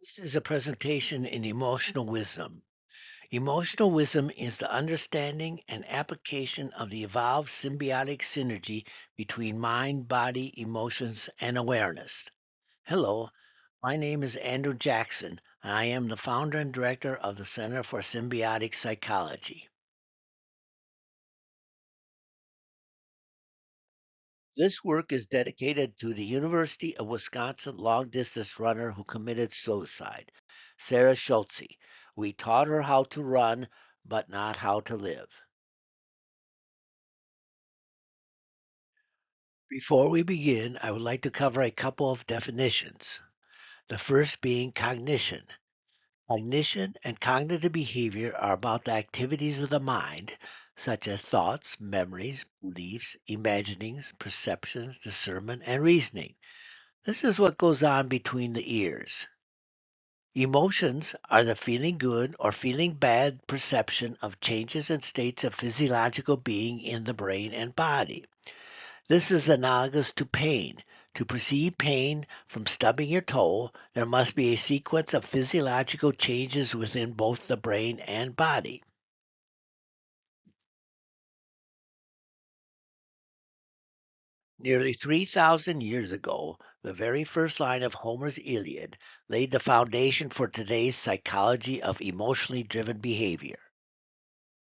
This is a presentation in emotional wisdom. Emotional wisdom is the understanding and application of the evolved symbiotic synergy between mind, body, emotions, and awareness. Hello, my name is Andrew Jackson, and I am the founder and director of the Center for Symbiotic Psychology. This work is dedicated to the University of Wisconsin long distance runner who committed suicide, Sarah Schultze. We taught her how to run, but not how to live. Before we begin, I would like to cover a couple of definitions. The first being cognition. Cognition and cognitive behavior are about the activities of the mind, such as thoughts, memories, beliefs, imaginings, perceptions, discernment, and reasoning. This is what goes on between the ears. Emotions are the feeling good or feeling bad perception of changes and states of physiological being in the brain and body. This is analogous to pain. To perceive pain from stubbing your toe, there must be a sequence of physiological changes within both the brain and body. Nearly 3,000 years ago, the very first line of Homer's Iliad laid the foundation for today's psychology of emotionally driven behavior.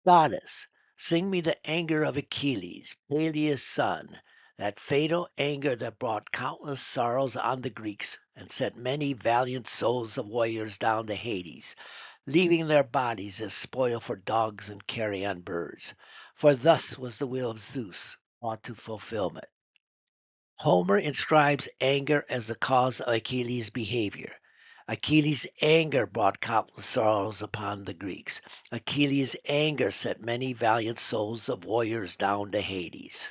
Goddess, sing me the anger of Achilles, Peleus' son, that fatal anger that brought countless sorrows on the Greeks and sent many valiant souls of warriors down to Hades, leaving their bodies as spoil for dogs and carrion birds. For thus was the will of Zeus brought to fulfillment. Homer inscribes anger as the cause of Achilles' behavior. Achilles' anger brought countless sorrows upon the Greeks. Achilles' anger sent many valiant souls of warriors down to Hades.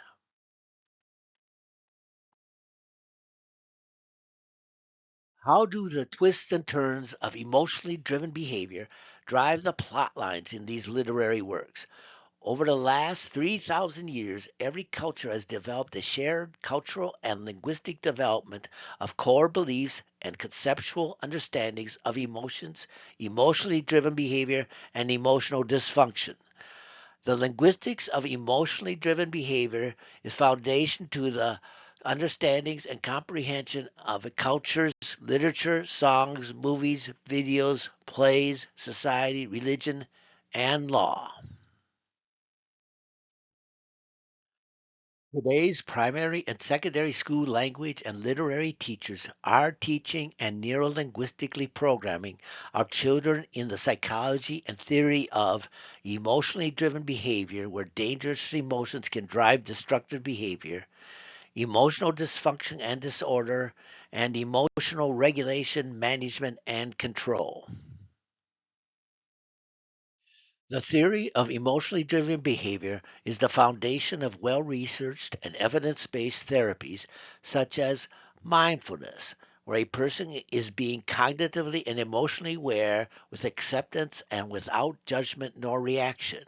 How do the twists and turns of emotionally driven behavior drive the plot lines in these literary works? Over the last 3,000 years, every culture has developed a shared cultural and linguistic development of core beliefs and conceptual understandings of emotions, emotionally driven behavior, and emotional dysfunction. The linguistics of emotionally driven behavior is foundation to the understandings and comprehension of a culture's literature, songs, movies, videos, plays, society, religion, and law. Today's primary and secondary school language and literary teachers are teaching and neurolinguistically programming our children in the psychology and theory of emotionally driven behavior, where dangerous emotions can drive destructive behavior, emotional dysfunction and disorder, and emotional regulation, management, and control. The theory of emotionally driven behavior is the foundation of well researched and evidence based therapies such as mindfulness, where a person is being cognitively and emotionally aware with acceptance and without judgment nor reaction,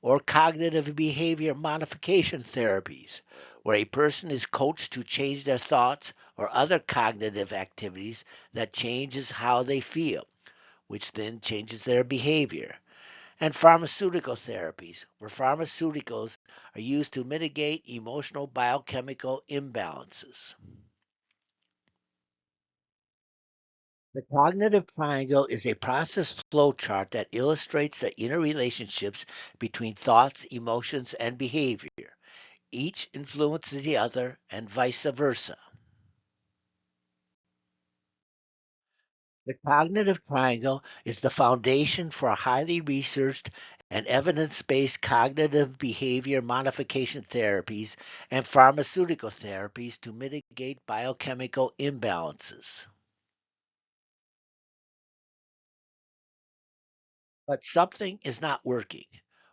or cognitive behavior modification therapies, where a person is coached to change their thoughts or other cognitive activities that changes how they feel, which then changes their behavior, and pharmaceutical therapies, where pharmaceuticals are used to mitigate emotional biochemical imbalances. The cognitive triangle is a process flow chart that illustrates the interrelationships between thoughts, emotions, and behavior. Each influences the other, and vice versa. The cognitive triangle is the foundation for highly researched and evidence based cognitive behavior modification therapies and pharmaceutical therapies to mitigate biochemical imbalances. But something is not working.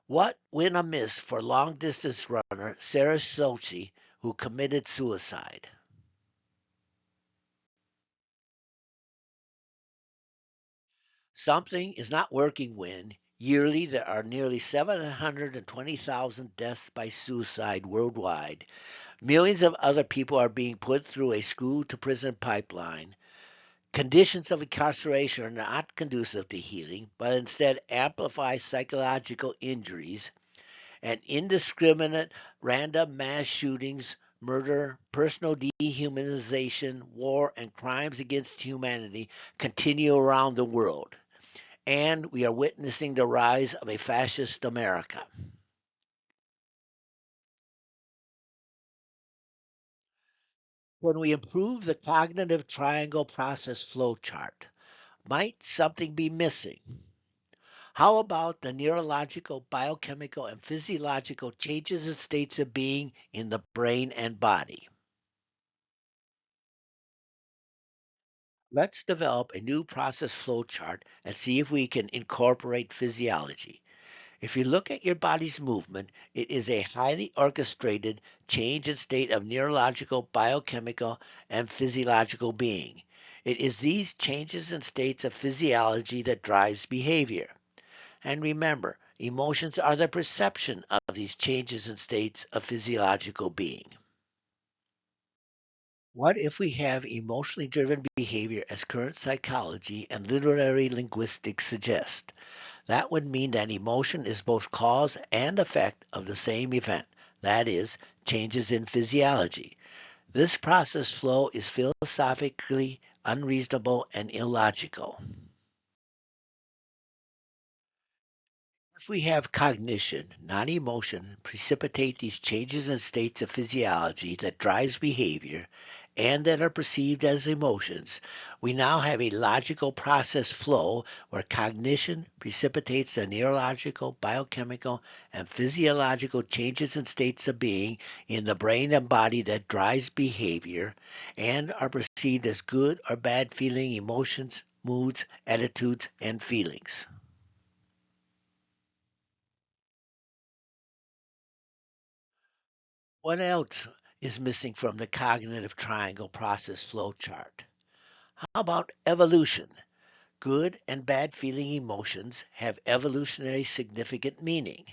What went amiss for long distance runner Sarah Sochi, who committed suicide? Something is not working when yearly there are nearly 720,000 deaths by suicide worldwide. Millions of other people are being put through a school to prison pipeline. Conditions of incarceration are not conducive to healing, but instead amplify psychological injuries, and indiscriminate random mass shootings, murder, personal dehumanization, war, and crimes against humanity continue around the world. And we are witnessing the rise of a fascist America. When we improve the cognitive triangle process flowchart, might something be missing? How about the neurological, biochemical, and physiological changes and states of being in the brain and body? Let's develop a new process flowchart and see if we can incorporate physiology. If you look at your body's movement, it is a highly orchestrated change in state of neurological, biochemical, and physiological being. It is these changes in states of physiology that drives behavior. And remember, emotions are the perception of these changes in states of physiological being. What if we have emotionally driven behavior as current psychology and literary linguistics suggest? That would mean that emotion is both cause and effect of the same event, that is, changes in physiology. This process flow is philosophically unreasonable and illogical. If we have cognition, not emotion, precipitate these changes in states of physiology that drives behavior and that are perceived as emotions, we now have a logical process flow where cognition precipitates the neurological, biochemical, and physiological changes in states of being in the brain and body that drives behavior and are perceived as good or bad feeling emotions, moods, attitudes, and feelings. What else is missing from the cognitive triangle process flowchart? How about evolution? Good and bad feeling emotions have evolutionary significant meaning.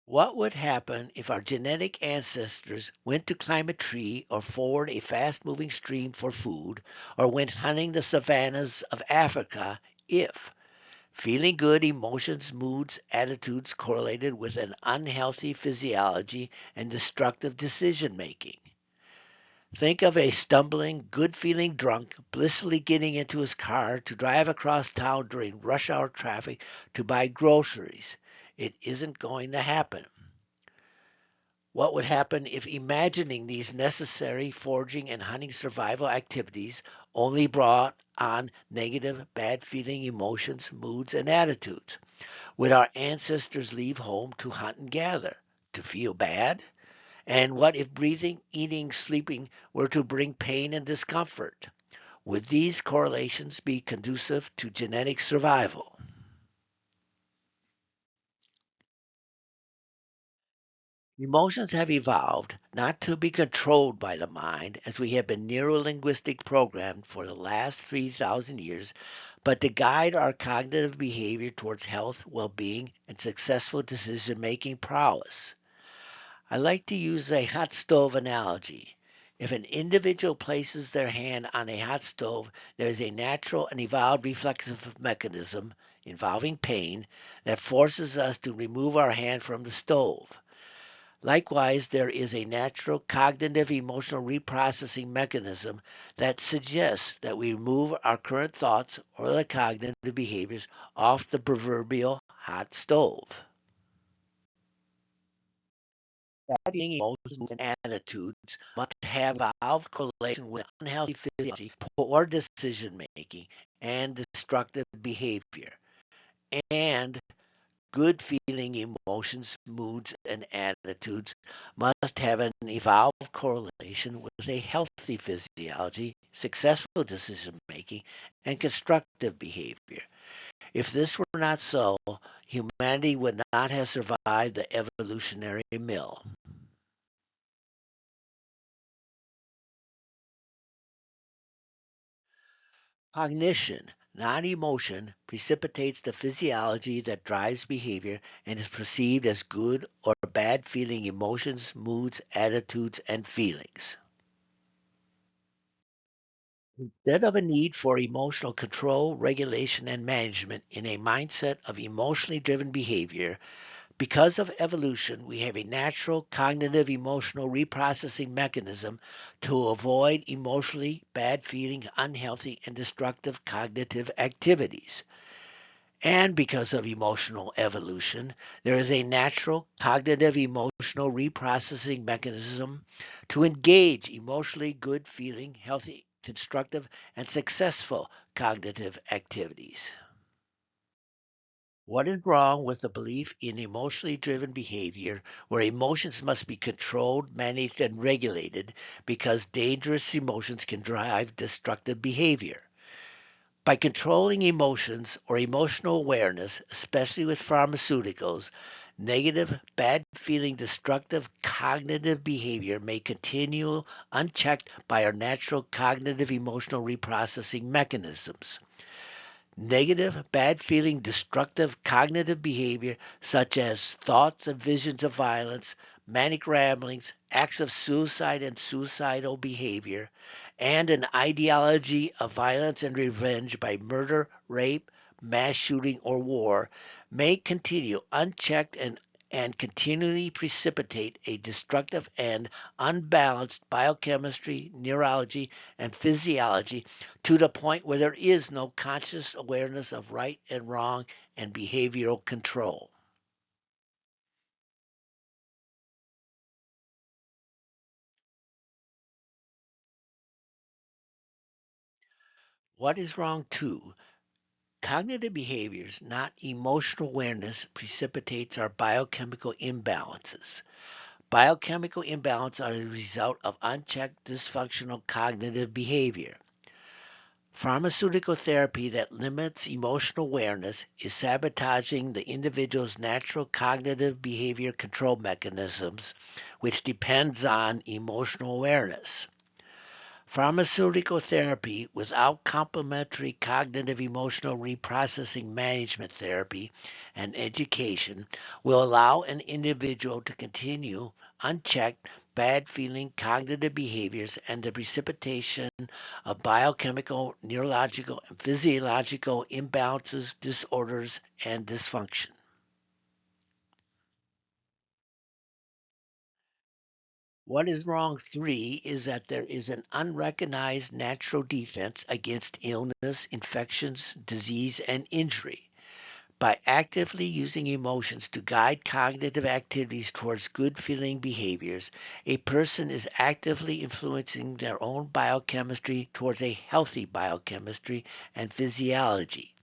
What would happen if our genetic ancestors went to climb a tree or ford a fast moving stream for food or went hunting the savannas of Africa if feeling good emotions, moods, attitudes correlated with an unhealthy physiology and destructive decision making? Think of a stumbling, good feeling drunk blissfully getting into his car to drive across town during rush hour traffic to buy groceries. It isn't going to happen. What would happen if imagining these necessary foraging and hunting survival activities only brought on negative, bad feeling emotions, moods, and attitudes? Would our ancestors leave home to hunt and gather? To feel bad? And what if breathing, eating, sleeping were to bring pain and discomfort? Would these correlations be conducive to genetic survival? Emotions have evolved not to be controlled by the mind, as we have been neurolinguistic programmed for the last 3,000 years, but to guide our cognitive behavior towards health, well being, and successful decision making prowess. I like to use a hot stove analogy. If an individual places their hand on a hot stove, there is a natural and evolved reflexive mechanism involving pain that forces us to remove our hand from the stove. Likewise, there is a natural cognitive emotional reprocessing mechanism that suggests that we remove our current thoughts or the cognitive behaviors off the proverbial hot stove. Studying emotions and attitudes must have evolved correlation with unhealthy physiology, poor decision making, and destructive behavior. And good feeling emotions, moods, and attitudes must have an evolved correlation with a healthy physiology, successful decision making, and constructive behavior. If this were not so, humanity would not have survived the evolutionary mill. Cognition, not emotion, precipitates the physiology that drives behavior and is perceived as good or bad feeling emotions, moods, attitudes, and feelings. Instead of a need for emotional control, regulation, and management in a mindset of emotionally driven behavior, because of evolution, we have a natural cognitive emotional reprocessing mechanism to avoid emotionally bad feeling, unhealthy, and destructive cognitive activities. And because of emotional evolution, there is a natural cognitive emotional reprocessing mechanism to engage emotionally good feeling, healthy, constructive, and successful cognitive activities. What is wrong with the belief in emotionally driven behavior where emotions must be controlled, managed, and regulated because dangerous emotions can drive destructive behavior? By controlling emotions or emotional awareness, especially with pharmaceuticals, negative, bad feeling, destructive cognitive behavior may continue unchecked by our natural cognitive emotional reprocessing mechanisms. Negative, bad feeling, destructive cognitive behavior, such as thoughts and visions of violence, manic ramblings, acts of suicide and suicidal behavior, and an ideology of violence and revenge by murder, rape, mass shooting, or war, may continue unchecked and continually precipitate a destructive and unbalanced biochemistry, neurology, and physiology to the point where there is no conscious awareness of right and wrong and behavioral control. What is wrong too? Cognitive behaviors, not emotional awareness, precipitates our biochemical imbalances. Biochemical imbalance are the result of unchecked dysfunctional cognitive behavior. Pharmaceutical therapy that limits emotional awareness is sabotaging the individual's natural cognitive behavior control mechanisms, which depends on emotional awareness. Pharmaceutical therapy without complementary cognitive emotional reprocessing management therapy and education will allow an individual to continue unchecked bad feeling cognitive behaviors and the precipitation of biochemical, neurological, and physiological imbalances, disorders, and dysfunction. What is wrong, three, is that there is an unrecognized natural defense against illness, infections, disease, and injury. By actively using emotions to guide cognitive activities towards good feeling behaviors, a person is actively influencing their own biochemistry towards a healthy biochemistry and physiology.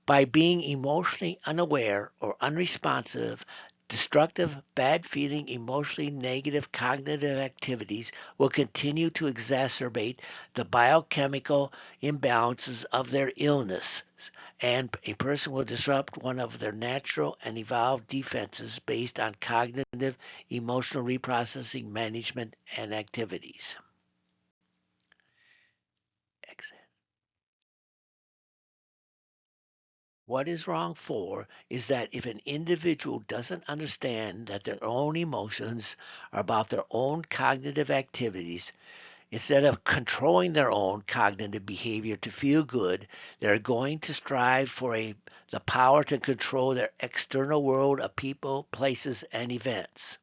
By being emotionally unaware or unresponsive, destructive, bad feeling, emotionally negative cognitive activities will continue to exacerbate the biochemical imbalances of their illness, and a person will disrupt one of their natural and evolved defenses based on cognitive emotional reprocessing management and activities. Exit. What is wrong for is that if an individual doesn't understand that their own emotions are about their own cognitive activities, instead of controlling their own cognitive behavior to feel good, they're going to strive for the power to control their external world of people, places, and events.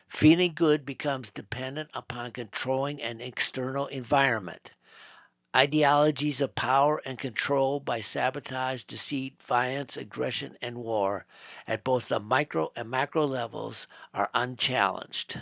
Feeling good becomes dependent upon controlling an external environment. Ideologies of power and control by sabotage, deceit, violence, aggression, and war at both the micro and macro levels are unchallenged.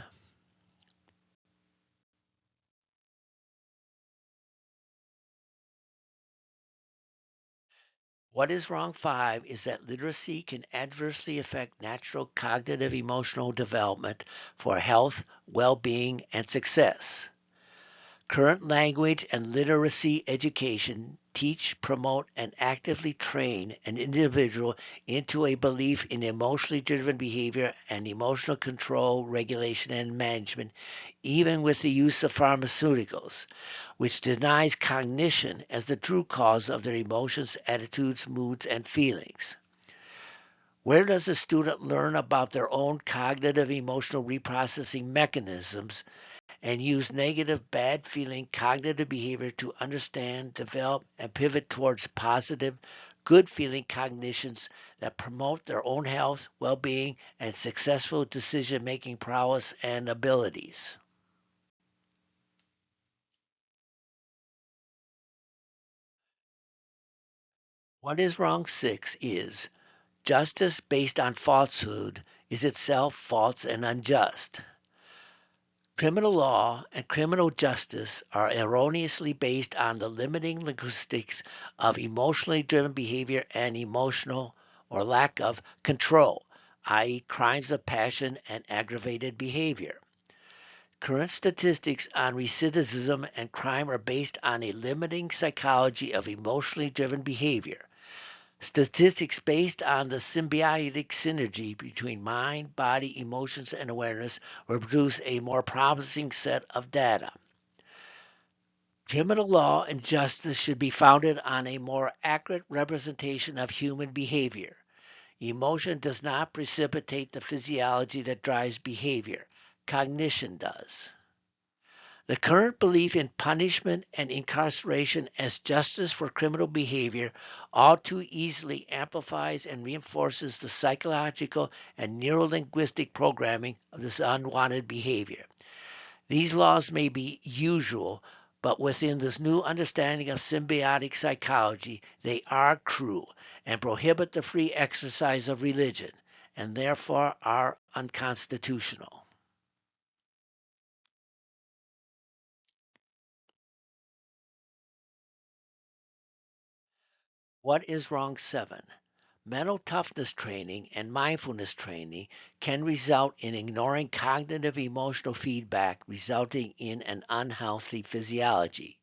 What is wrong, five, is that literacy can adversely affect natural cognitive emotional development for health, well being, and success. Current language and literacy education teach, promote, and actively train an individual into a belief in emotionally driven behavior and emotional control, regulation, and management, even with the use of pharmaceuticals, which denies cognition as the true cause of their emotions, attitudes, moods, and feelings. Where does a student learn about their own cognitive emotional reprocessing mechanisms and use negative, bad feeling cognitive behavior to understand, develop, and pivot towards positive, good feeling cognitions that promote their own health, well being, and successful decision making prowess and abilities? What is wrong 6 is justice based on falsehood is itself false and unjust. Criminal law and criminal justice are erroneously based on the limiting linguistics of emotionally driven behavior and emotional or lack of control, i.e., crimes of passion and aggravated behavior. Current statistics on recidivism and crime are based on a limiting psychology of emotionally driven behavior. Statistics based on the symbiotic synergy between mind, body, emotions, and awareness will produce a more promising set of data. Criminal law and justice should be founded on a more accurate representation of human behavior. Emotion does not precipitate the physiology that drives behavior, cognition does. The current belief in punishment and incarceration as justice for criminal behavior all too easily amplifies and reinforces the psychological and neurolinguistic programming of this unwanted behavior. These laws may be usual, but within this new understanding of symbiotic psychology, they are cruel and prohibit the free exercise of religion, and therefore are unconstitutional. What is wrong 7? Mental toughness training and mindfulness training can result in ignoring cognitive emotional feedback, resulting in an unhealthy physiology.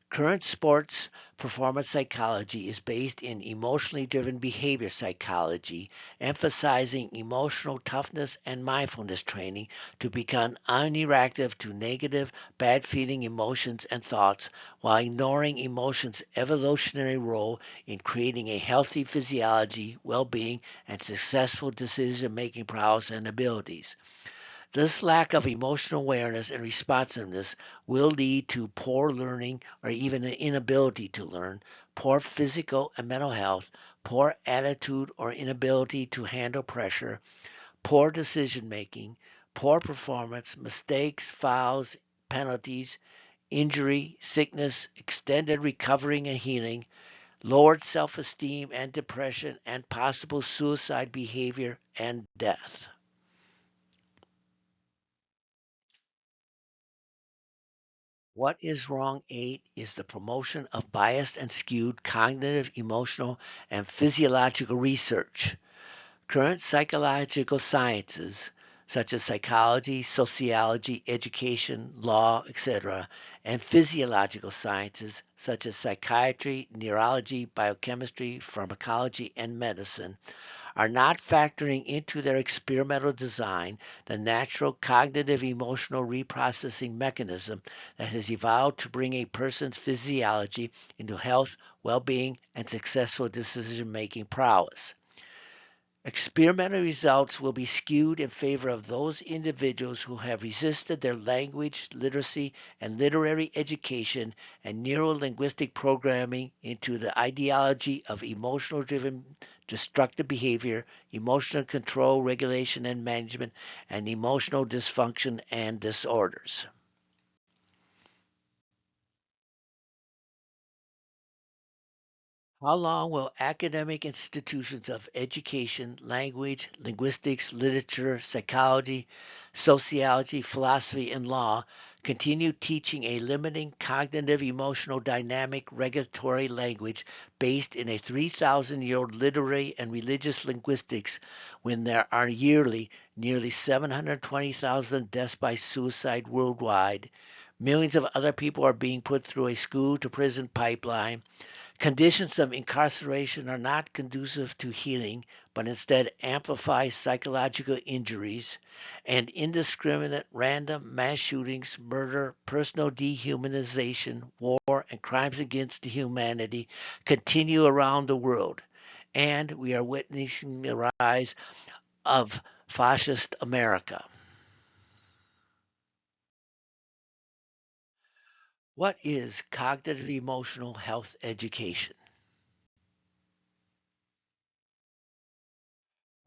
Current sports performance psychology is based in emotionally driven behavior psychology, emphasizing emotional toughness and mindfulness training to become unreactive to negative, bad feeling emotions and thoughts while ignoring emotions' evolutionary role in creating a healthy physiology, well being, and successful decision making prowess and abilities. This lack of emotional awareness and responsiveness will lead to poor learning or even an inability to learn, poor physical and mental health, poor attitude or inability to handle pressure, poor decision making, poor performance, mistakes, fouls, penalties, injury, sickness, extended recovering and healing, lowered self esteem and depression, and possible suicide behavior and death. What is wrong 8 is the promotion of biased and skewed cognitive, emotional, and physiological research. Current psychological sciences, such as psychology, sociology, education, law, etc., and physiological sciences, such as psychiatry, neurology, biochemistry, pharmacology, and medicine, are not factoring into their experimental design the natural cognitive emotional reprocessing mechanism that has evolved to bring a person's physiology into health, well being, and successful decision making prowess. Experimental results will be skewed in favor of those individuals who have resisted their language, literacy, and literary education and neuro-linguistic programming into the ideology of emotional driven destructive behavior, emotional control, regulation, and management, and emotional dysfunction and disorders. How long will academic institutions of education, language, linguistics, literature, psychology, sociology, philosophy, and law continue teaching a limiting cognitive emotional dynamic regulatory language based in a 3,000-year-old literary and religious linguistics when there are yearly nearly 720,000 deaths by suicide worldwide? Millions of other people are being put through a school to prison pipeline. Conditions of incarceration are not conducive to healing, but instead amplify psychological injuries, and indiscriminate random mass shootings, murder, personal dehumanization, war, and crimes against humanity continue around the world. and we are witnessing the rise of fascist America. What is cognitive emotional health education?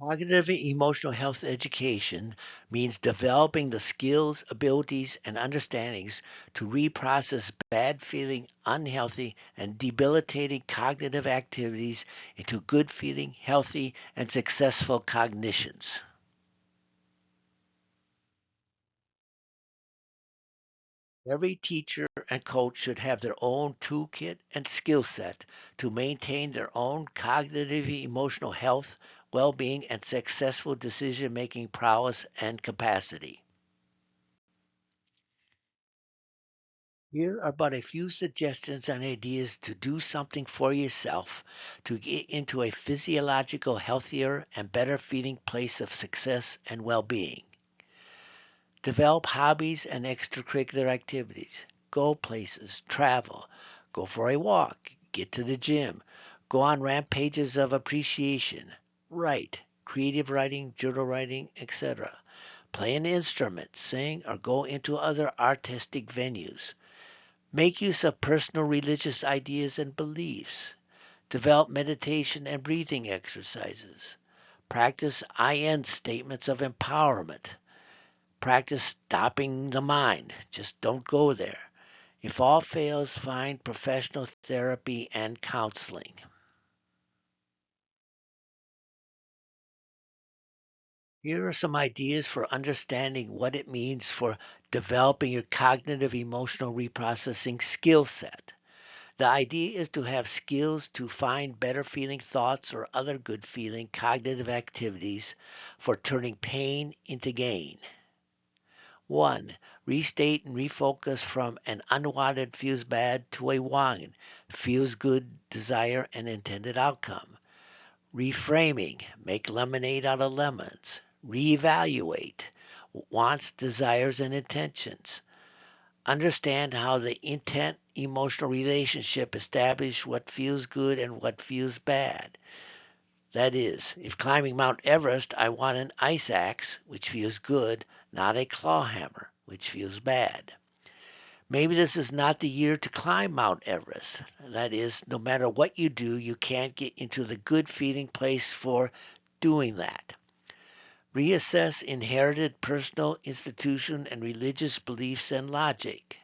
Cognitive emotional health education means developing the skills, abilities, and understandings to reprocess bad feeling, unhealthy, and debilitating cognitive activities into good feeling, healthy, and successful cognitions. Every teacher and coach should have their own toolkit and skill set to maintain their own cognitive emotional health, well being, and successful decision making prowess and capacity. Here are but a few suggestions and ideas to do something for yourself to get into a physiological, healthier, and better feeling place of success and well being. Develop hobbies and extracurricular activities. Go places, travel, go for a walk, get to the gym, go on rampages of appreciation, write, creative writing, journal writing, etc. Play an instrument, sing, or go into other artistic venues. Make use of personal religious ideas and beliefs. Develop meditation and breathing exercises. Practice I N statements of empowerment. Practice stopping the mind. Just don't go there. If all fails, find professional therapy and counseling. Here are some ideas for understanding what it means for developing your cognitive emotional reprocessing skill set. The idea is to have skills to find better feeling thoughts or other good feeling cognitive activities for turning pain into gain. 1. Restate and refocus from an unwanted feels bad to a wanted feels good desire and intended outcome. Reframing, make lemonade out of lemons. Reevaluate, wants, desires, and intentions. Understand how the intent emotional relationship establish what feels good and what feels bad. That is, if climbing Mount Everest, I want an ice axe, which feels good, not a claw hammer, which feels bad. Maybe this is not the year to climb Mount Everest. That is, no matter what you do, you can't get into the good feeling place for doing that. Reassess inherited personal, institution, and religious beliefs and logic.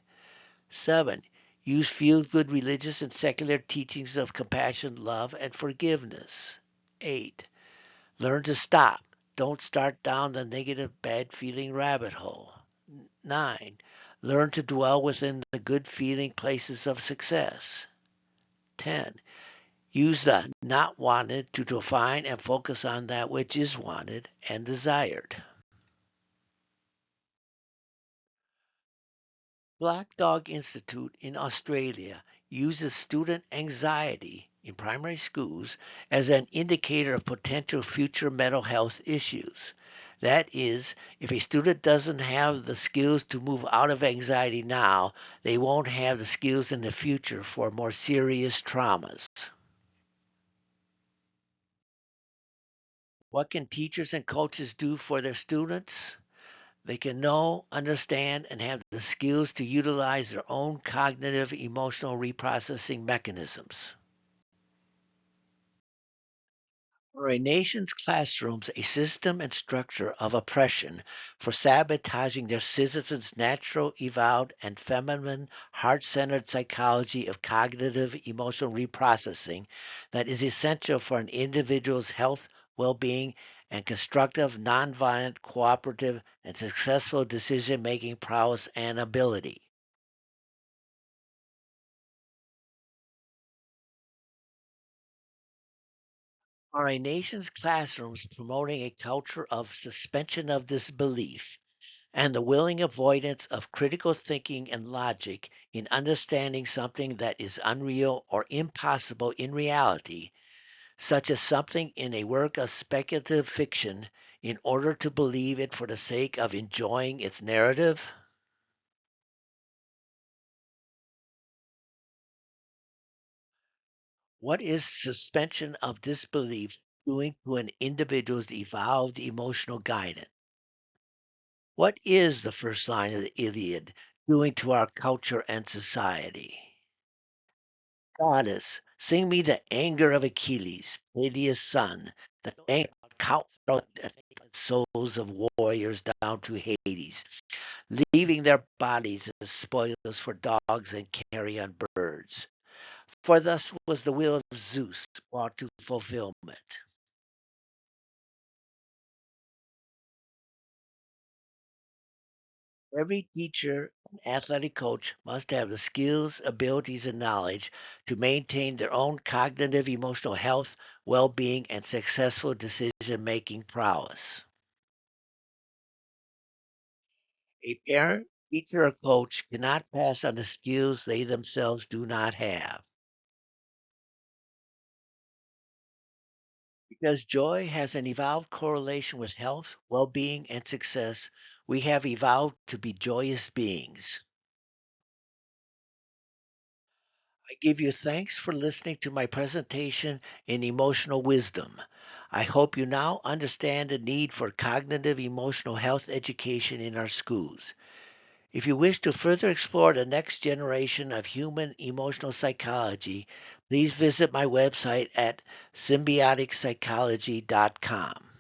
7. Use feel good religious and secular teachings of compassion, love, and forgiveness. 8. Learn to stop. Don't start down the negative, bad feeling rabbit hole. 9. Learn to dwell within the good feeling places of success. 10. Use the not wanted to define and focus on that which is wanted and desired. Black Dog Institute in Australia uses student anxiety in primary schools as an indicator of potential future mental health issues. That is, if a student doesn't have the skills to move out of anxiety now, they won't have the skills in the future for more serious traumas. What can teachers and coaches do for their students? They can know, understand, and have the skills to utilize their own cognitive emotional reprocessing mechanisms. For a nation's classrooms, a system and structure of oppression for sabotaging their citizens' natural, evolved, and feminine, heart centered psychology of cognitive emotional reprocessing that is essential for an individual's health, well being, and constructive, nonviolent, cooperative, and successful decision making prowess and ability. Are a nation's classrooms promoting a culture of suspension of disbelief and the willing avoidance of critical thinking and logic in understanding something that is unreal or impossible in reality, such as something in a work of speculative fiction, in order to believe it for the sake of enjoying its narrative? What is suspension of disbelief doing to an individual's evolved emotional guidance? What is the first line of the Iliad doing to our culture and society? Goddess, sing me the anger of Achilles, Peleus' son, the anger of countless souls of warriors down to Hades, leaving their bodies as spoils for dogs and carrion birds. For thus was the will of Zeus brought to fulfillment. Every teacher and athletic coach must have the skills, abilities, and knowledge to maintain their own cognitive emotional health, well being, and successful decision making prowess. A parent, teacher, or coach cannot pass on the skills they themselves do not have. Because joy has an evolved correlation with health, well being, and success, we have evolved to be joyous beings. I give you thanks for listening to my presentation in emotional wisdom. I hope you now understand the need for cognitive emotional health education in our schools. If you wish to further explore the next generation of human emotional psychology, please visit my website at symbioticpsychology.com.